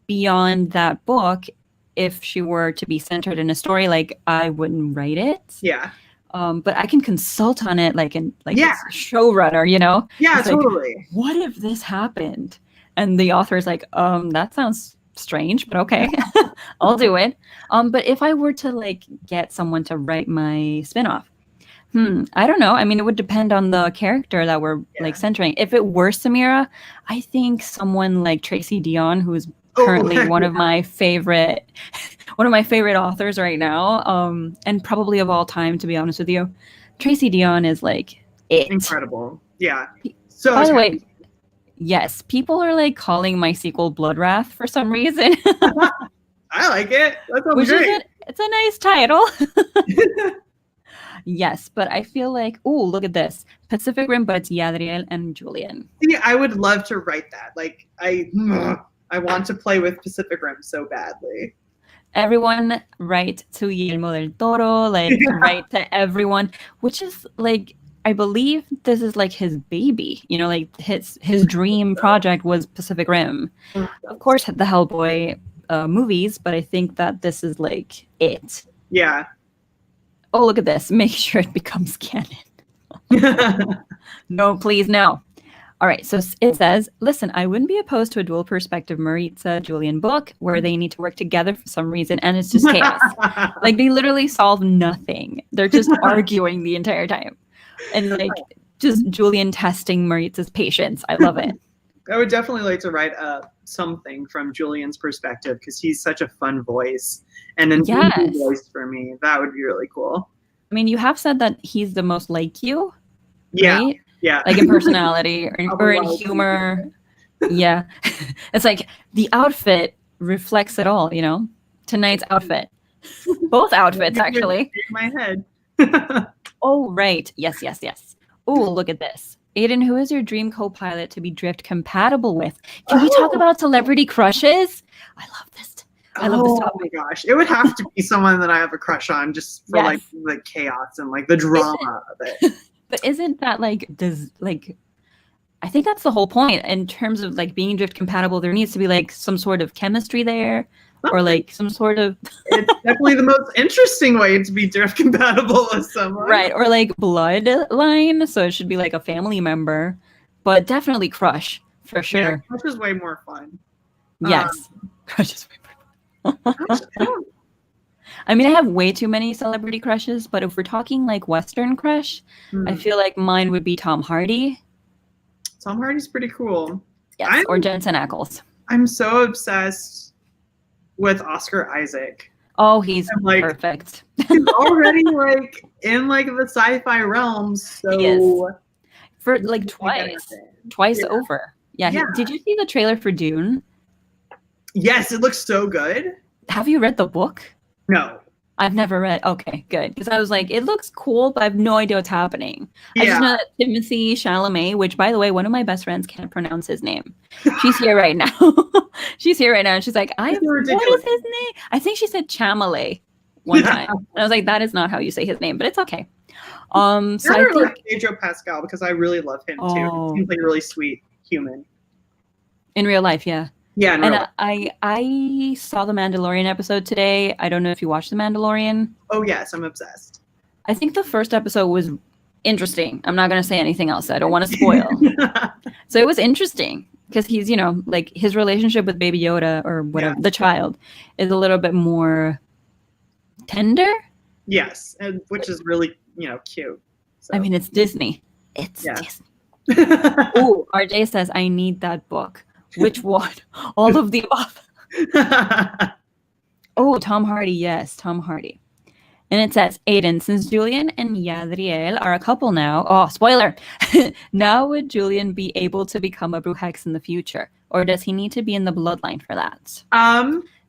beyond that book, if she were to be centered in a story, like I wouldn't write it. Yeah. But I can consult on it like a showrunner, you know? Yeah, it's totally. Like, what if this happened? And the author is like, that sounds strange, but okay, I'll do it. But if I were to like get someone to write my spinoff, I don't know. I mean, it would depend on the character that we're like centering. If it were Samira, I think someone like Tracy Dion, who is currently one of my favorite authors right now, and probably of all time, to be honest with you. Tracy Dion is like it. Incredible. Yeah. So by the way, yes, people are like calling my sequel BLAZEWRATH for some reason. I like it. That sounds great. It's a nice title. Yes, but I feel like, look at this. Pacific Rim, but it's Yadriel and Julian. See, I would love to write that. Like, I want to play with Pacific Rim so badly. Everyone write to Guillermo del Toro, like write to everyone, which is like, I believe this is like his baby, you know, like his dream project was Pacific Rim. Of course, the Hellboy movies, but I think that this is like it. Yeah. Oh, look at this. Make sure it becomes canon. No, please, no. All right, so it says, listen, I wouldn't be opposed to a dual perspective Maritza Julian book where they need to work together for some reason, and it's just chaos. Like, they literally solve nothing. They're just arguing the entire time. And, like, just Julian testing Maritza's patience. I love it. I would definitely like to write something from Julian's perspective because he's such a fun voice. And an easy voice for me. That would be really cool. I mean, you have said that he's the most like you, yeah. Right? Yeah. Like in personality or in humor. Yeah. It's like the outfit reflects it all, you know? Tonight's outfit. Both outfits, actually. In my head. Oh, right. Yes. Oh, look at this. Aiden, who is your dream co-pilot to be drift compatible with? Can we talk about celebrity crushes? I love this. I love this topic. Oh my gosh. It would have to be someone that I have a crush on just for like the chaos and like the drama of it. But isn't that like, I think that's the whole point in terms of like being drift compatible. There needs to be like some sort of chemistry there or like some sort of. It's definitely the most interesting way to be drift compatible with someone. Right. Or like bloodline. So it should be like a family member, but definitely crush for sure. Yeah, crush is way more fun. Yes. Crush is way more fun. I mean, I have way too many celebrity crushes, but if we're talking like Western crush, I feel like mine would be Tom Hardy. Tom Hardy's pretty cool. Yes, or Jensen Ackles. I'm so obsessed with Oscar Isaac. Oh, he's like, perfect. He's already like in like the sci-fi realm. So he is. For like twice over. Yeah. Did you see the trailer for Dune? Yes, it looks so good. Have you read the book? No. I've never read. Okay, good. Because I was like, it looks cool, but I have no idea what's happening. I just know that Timothée Chalamet, which, by the way, one of my best friends can't pronounce his name. She's here right now. She's here right now. And she's like, what is his name? I think she said Chalamet one time. And I was like, that is not how you say his name, but it's okay. So I think like Pedro Pascal, because I really love him too. He seems like a really sweet human. In real life, yeah. Yeah, and I saw the Mandalorian episode today. I don't know if you watched the Mandalorian. Oh yes, I'm obsessed. I think the first episode was interesting. I'm not going to say anything else. I don't want to spoil. So it was interesting because he's, you know, like his relationship with Baby Yoda or whatever, the child, is a little bit more tender. Yes, and which is really, you know, cute. So. I mean, it's Disney. It's Disney. Ooh, RJ says, I need that book. Which one? All of the above. Oh, Tom Hardy. Yes, Tom Hardy. And it says, Aiden, since Julian and Yadriel are a couple now, oh, spoiler, now would Julian be able to become a Brujex in the future? Or does he need to be in the bloodline for that?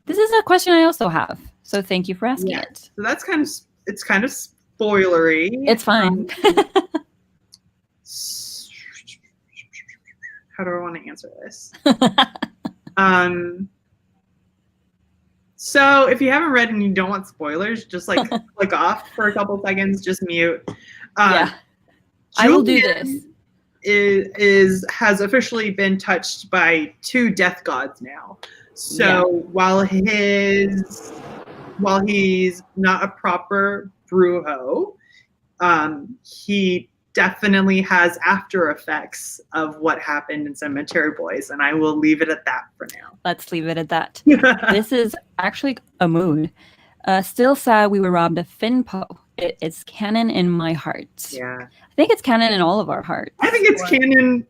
This is a question I also have. So thank you for asking it. So that's kind of spoilery. It's fine. How do I want to answer this? So if you haven't read and you don't want spoilers, just like click off for a couple seconds, just mute. Yeah, I will do this. Has officially been touched by 2 death gods now. So while he's not a proper brujo, he definitely has after effects of what happened in Cemetery Boys, and I will leave it at that for now. Let's leave it at that. This is actually a mood. Still sad we were robbed of Finpo. It's canon in my heart. Yeah. I think it's canon in all of our hearts. I think it's canon,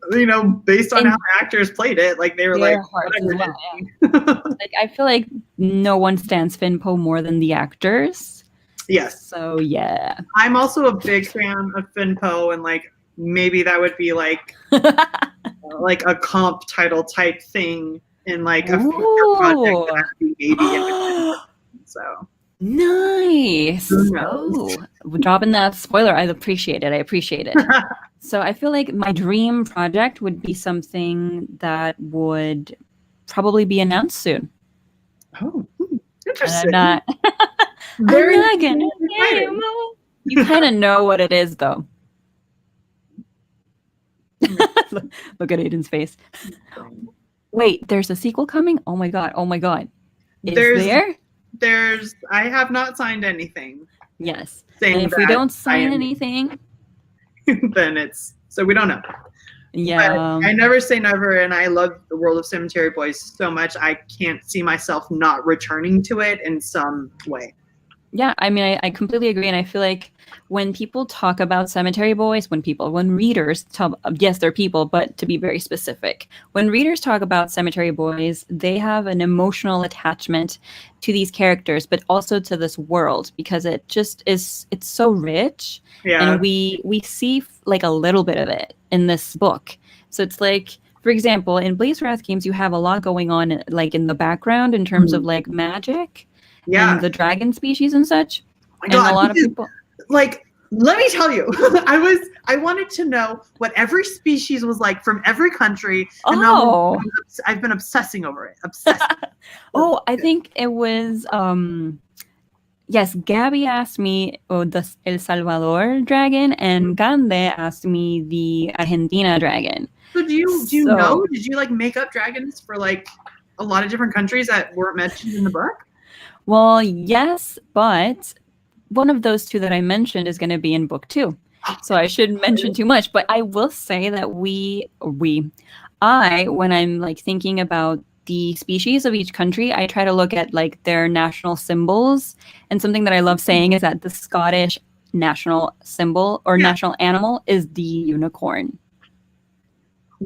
based on how the actors played it. Like they were like, whatever. Like I feel like no one stands Finpo more than the actors. Yes. So yeah. I'm also a big fan of Finpo, and like maybe that would be like like a comp title type thing in like a future project that would be maybe so nice. Oh, dropping that spoiler. I appreciate it. So I feel like my dream project would be something that would probably be announced soon. Oh, interesting. And I'm not gonna say you kind of know what it is, though. Look at Aiden's face. Wait, there's a sequel coming? Oh my god! Is there's I have not signed anything. Yes. And if we don't sign anything, then so we don't know. Yeah. But I never say never, and I love the world of Cemetery Boys so much. I can't see myself not returning to it in some way. Yeah, I mean, I completely agree. And I feel like when people talk about Cemetery Boys, when readers talk, yes, they're people, but to be very specific, when readers talk about Cemetery Boys, they have an emotional attachment to these characters, but also to this world, because it just it's so rich. Yeah. And we see like a little bit of it in this book. So it's like, for example, in BLAZEWRATH Games, you have a lot going on like in the background in terms of like magic. Yeah, and the dragon species and such. Oh my God, and a lot of people like, let me tell you, I wanted to know what every species was like from every country. And now I've been obsessing over it. I think it was yes, Gabby asked me the El Salvador dragon, and Gande asked me the Argentina dragon. So do you know? Did you like make up dragons for like a lot of different countries that weren't mentioned in the book? Well, yes, but one of those 2 that I mentioned is going to be in book 2. So I shouldn't mention too much, but I will say that when I'm like thinking about the species of each country, I try to look at like their national symbols. And something that I love saying is that the Scottish national symbol or national animal is the unicorn.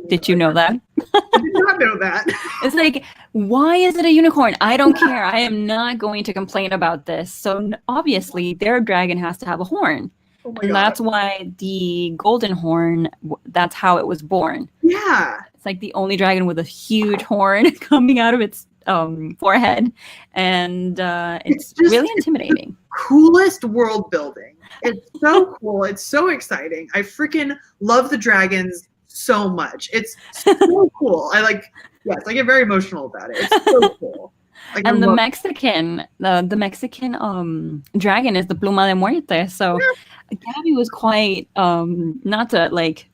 Did you know that? I did not know that. It's like, why is it a unicorn? I don't care. I am not going to complain about this. So obviously, their dragon has to have a horn. Oh my God. That's why the golden horn, that's how it was born. Yeah. It's like the only dragon with a huge horn coming out of its forehead. And it's really intimidating. Coolest world building. It's so cool. It's so exciting. I freaking love the dragons so much. It's so cool. I get very emotional about it. It's so cool. Like, and the Mexican dragon is the Pluma de Muerte. So Gabby was quite not to like,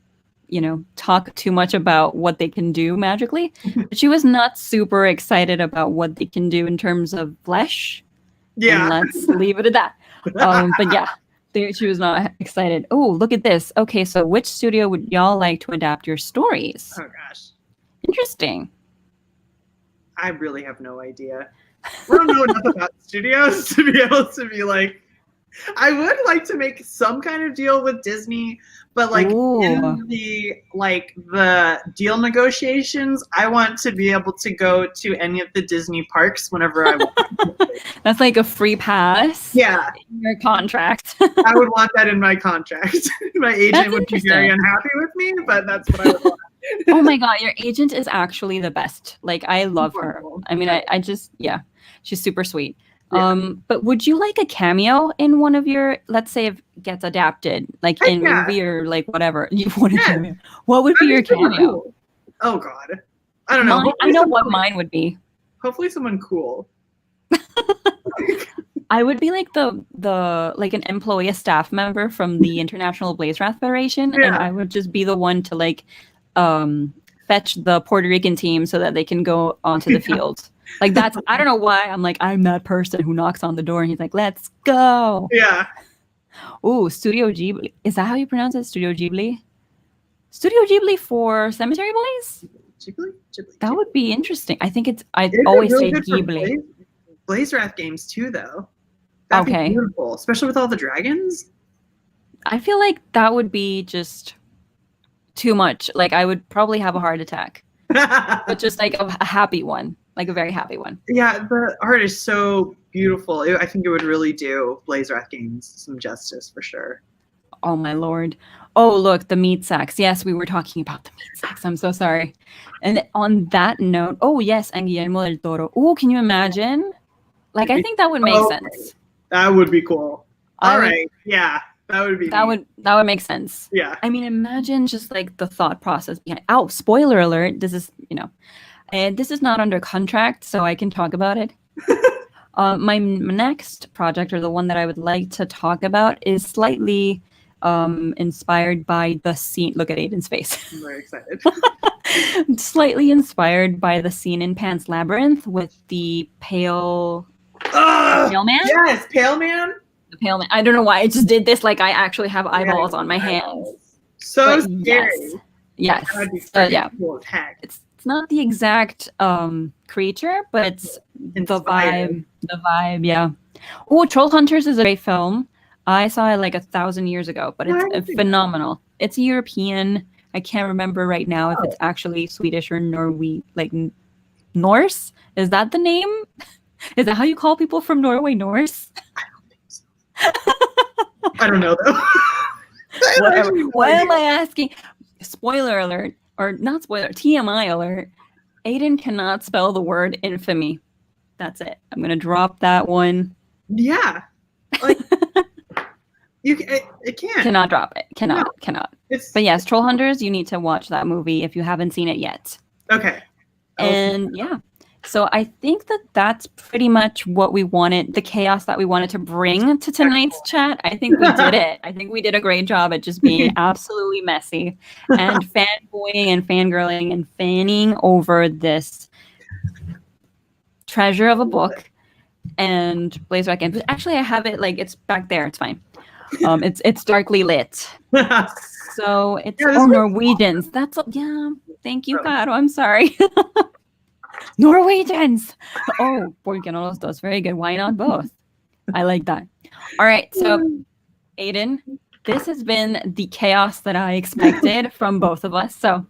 talk too much about what they can do magically, but she was not super excited about what they can do in terms of flesh. Yeah. And let's leave it at that. But yeah. She was not excited. Oh, look at this. Okay, so which studio would y'all like to adapt your stories? Oh, gosh. Interesting. I really have no idea. I don't know enough about studios to be able to be like, I would like to make some kind of deal with Disney, but like in the deal negotiations, I want to be able to go to any of the Disney parks whenever I want. That's like a free pass. Yeah. In your contract. I would want that in my contract. My agent would be very unhappy with me, but that's what I would want. Oh my God, your agent is actually the best. Like, I love her. I mean, I just, yeah, she's super sweet. Yeah. But would you like a cameo in one of your, let's say if it gets adapted, like in movie or like whatever, you want a cameo? What would be your cameo? Cool. Oh God. I don't know. I know what mine would be. Hopefully someone cool. I would be like the like an employee, a staff member from the International BLAZEWRATH Federation, and I would just be the one to like fetch the Puerto Rican team so that they can go onto the field. Like that's, I don't know why, I'm that person who knocks on the door and he's like, let's go. Yeah. Ooh, Studio Ghibli. Is that how you pronounce it? Studio Ghibli? Studio Ghibli for Cemetery Boys? Ghibli? That would be interesting. I think I always say Ghibli. BLAZEWRATH games too, though. That'd be beautiful, especially with all the dragons. I feel like that would be just too much. Like I would probably have a heart attack, but just like a happy one. Like a very happy one. Yeah, the art is so beautiful. I think it would really do BLAZEWRATH games some justice for sure. Oh my Lord. Oh, look, the meat sacks. Yes, we were talking about the meat sacks. I'm so sorry. And on that note, oh yes, and Guillermo del Toro. Oh, can you imagine? Like, I think that would make sense. That would be cool. All right. Yeah, that would be that would make sense. Yeah. I mean, imagine just like the thought process behind. Oh, spoiler alert. This is, and this is not under contract, so I can talk about it. My next project, or the one that I would like to talk about, is slightly inspired by the scene. Look at Aiden's face. I'm very excited. Slightly inspired by the scene in Pan's Labyrinth with the pale man. Yes, pale man. The pale man. I don't know why I just did this. Like I actually have eyeballs on my hands. So scary. Yes. Yeah. Cool heck. It's not the exact creature, but it's inspired. The vibe. Yeah. Oh, Troll Hunters is a great film. I saw it like 1,000 years ago, but it's phenomenal. It's European. I can't remember right now if it's actually Swedish or Norse. Is that the name? Is that how you call people from Norway, Norse? I don't think so. I don't know though. Whatever. What am I asking? Spoiler alert, or not spoiler, TMI alert. Aiden cannot spell the word infamy. That's it. I'm gonna drop that one. Yeah. Like it can't. Cannot drop it. Cannot. But yes, Troll Hunters, you need to watch that movie if you haven't seen it yet. Okay. And yeah. So I think that's pretty much what we wanted, the chaos that we wanted to bring to tonight's chat. I think we did it. I think we did a great job at just being absolutely messy and fanboying and fangirling and fanning over this treasure of a book and BLAZEWRATH games. Actually, I have it, like, it's back there. It's fine. It's darkly lit. So it's Norwegians. That's thank you, God. I'm sorry. Norwegians. Oh, porque no los dos. Very good. Why not both? I like that. All right. So, Aiden, this has been the chaos that I expected from both of us. So,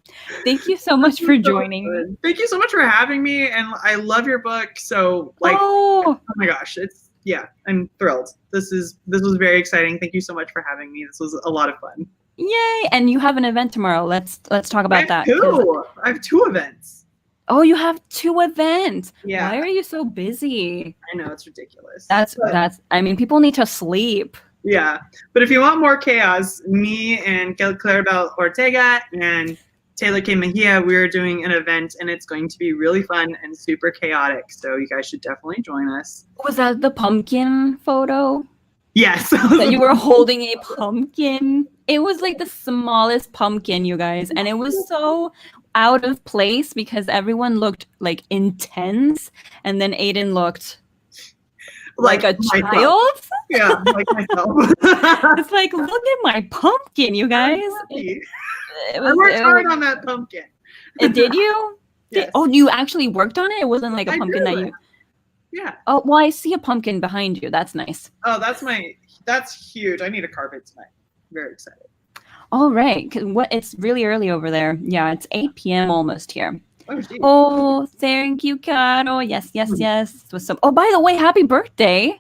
thank you so much for joining. Thank you so much for having me. And I love your book. So, oh my gosh, I'm thrilled. This was very exciting. Thank you so much for having me. This was a lot of fun. Yay! And you have an event tomorrow. Let's talk about that. I have 2 events. Oh, you have 2 events. Yeah. Why are you so busy? I know, it's ridiculous. That's I mean, people need to sleep. Yeah. But if you want more chaos, me and Claribel Ortega and Taylor K. Mejia, we're doing an event and it's going to be really fun and super chaotic. So you guys should definitely join us. Was that the pumpkin photo? Yes. That you were holding a pumpkin. It was like the smallest pumpkin, you guys. And it was so out of place because everyone looked like intense, and then Aiden looked like a child. Yeah, like myself. It's like, look at my pumpkin, you guys. I worked hard on that pumpkin. Did you? Yes. You actually worked on it? It wasn't like a pumpkin that you... Yeah. Oh, well, I see a pumpkin behind you. That's nice. Oh, that's huge. I need a carpet tonight. Very excited. All right. It's really early over there. Yeah, it's 8 p.m. almost here. Oh, geez. Oh, thank you, Caro. Yes. Oh, by the way, happy birthday.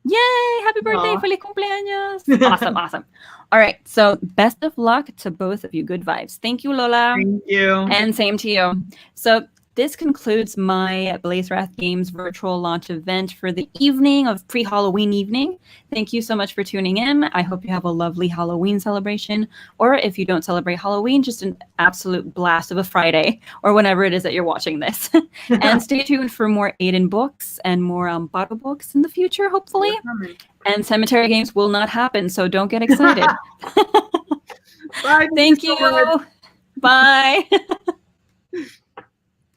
Yay, happy birthday. Aw. Feliz cumpleaños. Awesome. All right. So best of luck to both of you. Good vibes. Thank you, Lola. Thank you. And same to you. So this concludes my BLAZEWRATH Games virtual launch event for the evening of pre-Halloween evening. Thank you so much for tuning in. I hope you have a lovely Halloween celebration, or if you don't celebrate Halloween, just an absolute blast of a Friday, or whenever it is that you're watching this. And stay tuned for more Aiden books and more Bottle books in the future, hopefully. And cemetery games will not happen, so don't get excited. Bye. Thank you. Bye.